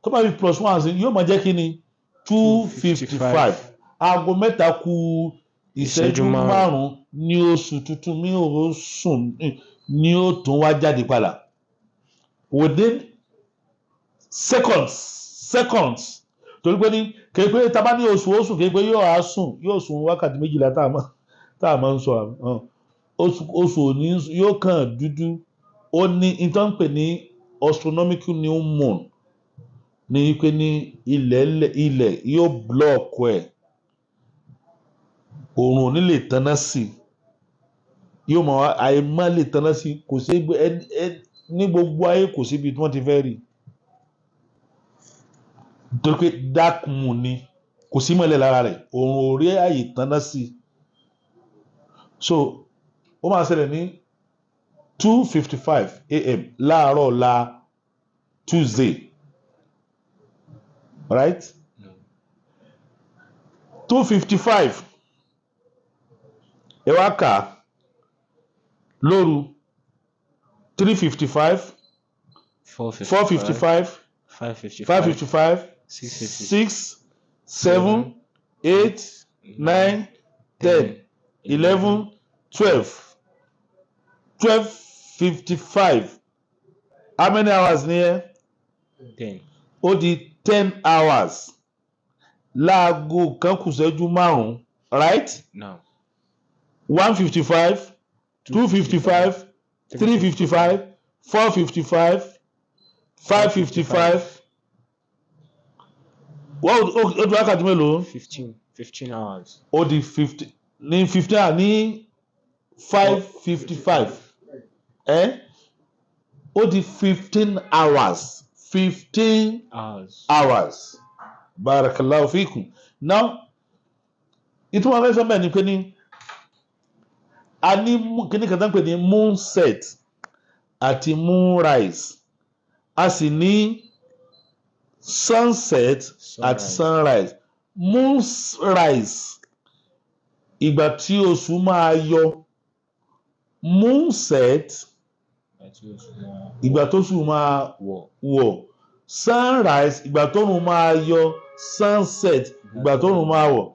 tó bá fi +1 sí yóò máa jẹ́ kí ni 2:55 aago 3 kù ìṣẹ́jú márùn-ún ní oṣù tuntun ní oṣù ní ó tún wá jáde padà within seconds torí pé ní kéèpé tábà ní oṣù kéèpé yóò sùn wákàtí méjìlá tá a máa ń sọ oṣù òní yóò kàn dúdú ó ní ìtàn pè ní astronomical new moon ní pé ní ilẹ̀ yóò block ẹ̀ oòrùn ò ní lè tanná sí yóò mọ àìmọ́ lè tanná sí kò sí ní gbogbo ayé kò síbi tí wọ́n ti fẹ́ rí nítorí pé dark moon ni kò sí mọ́lẹ̀ lára rẹ̀ oòrùn ò rí àyè tanná sí so ó máa ṣẹlẹ̀ ní 2:55 a.m. láàárọ̀ ọ̀la Tuesday right 2:55 ẹ wá kà lóru 3:55 4:55 5:55 6 7 8 9 10 11 12:55 how many hours ni ẹ 10 ó di 10 hours láago kan kù ìṣẹ́jú márùn-ún right now 1:55 2:55 3:55 4:55 5:55 ó di wákàtí mélòó 15 hours ó di 50 ní 15 hours ní 5:55 ó di 15 hours 15 hours barakallahu fikum now ìtumọ̀ mẹ́sàn-án bẹ́ẹ̀ ni pé ní a ní kíní kan tán pè ní moon set àti moon rise a sì ní sunset àti sunrise moon rise ìgbà tí oṣù máa yọ moon set ìgbà tó oṣù máa wọ̀ sunrise ìgbà tó oòrùn máa yọ sunset ìgbà tó oòrùn máa wọ̀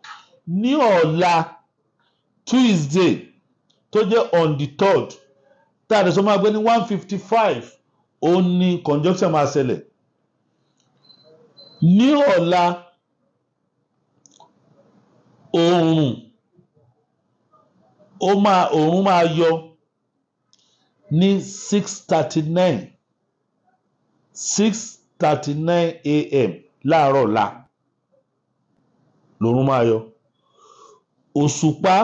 ní ọ̀la Tuesday tó jẹ́ on the 3rd tá a lè sọ máa gbé ní 1:55 ó ní conjunction máa ṣẹlẹ̀ ní ọ̀la oòrùn máa yọ ní 6:39 a.m. láàárọ̀ ọ̀la lòòrùn máa yọ òṣùpá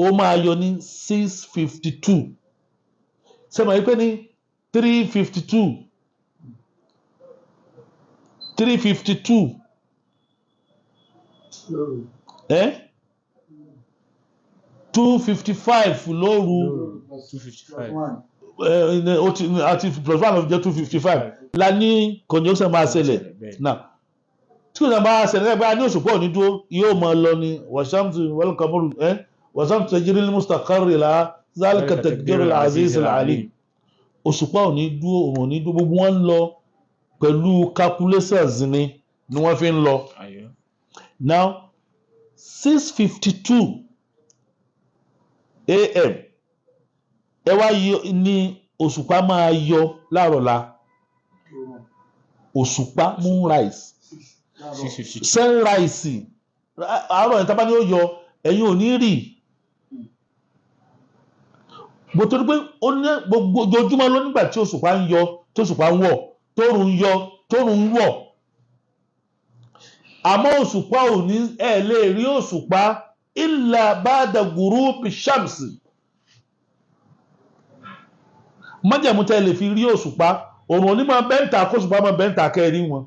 ó máa yọ ní 6:52 ṣé mo rí pé ní 3:52 2:55 lóru 2:55 àti plus one of jẹ́ 2:55 la ní conjunction máa ṣẹlẹ̀ náà tí kò náà máa ṣẹlẹ̀ nígbà ní òṣùpá òní dúró yóò máa lọ ní wàṣámsì wal-qamaru wàṣámsì tajri li mustaqarrin laha zalika taqdirul azizil alim òṣùpá òní dúró òun òní dúró gbogbo wọn ń lọ pẹ̀lú calculations ni wọ́n fi ń lọ now 6:52 a.m. ẹ wá yọ ní òṣùpá máa yọ láàárọ̀ la òṣùpá moonrise sunrise àárọ̀ ẹ̀ tábà ní ó yọ ẹ̀yin ò ní rí bó torí pé ó ní gbogbo ojoojúmọ́ ló nígbà tí òṣùpá ń yọ tó òṣùpá ń wọ̀ tóòrùn ń yọ tóòrùn ń wọ̀ àmọ́ òṣùpá ò ní ẹ̀ lè rí òṣùpá illa ba'da ghurubi shamsi májẹ̀mú tẹ́ lè fi rí òṣùpá òrùn òní máa bẹ́ǹtà kóṣùpá máa bẹ́ǹtà kẹ́ẹ̀rí wọn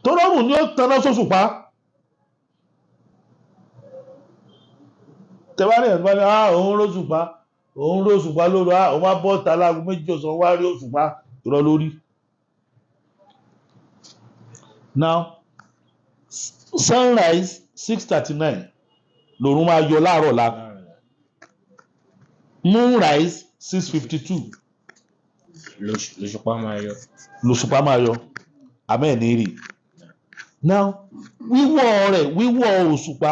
tó rọrùn ní ó taná sóṣùpá tẹ́wárí ẹ̀ bá ní òun róṣùpá lóru òun wá bọ́ ta láago méjì ọ̀sán wá rí òṣùpá irọ́ lórí now sunrise 6:39 lòrùn máa yọ láàárọ̀ la moonrise 6:52 lòṣùpá máa yọ àmẹ́ ní rí now wíwọ̀ òṣùpá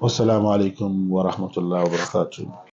Wassalamu alaikum wa rahmatullahi wa barakatuh.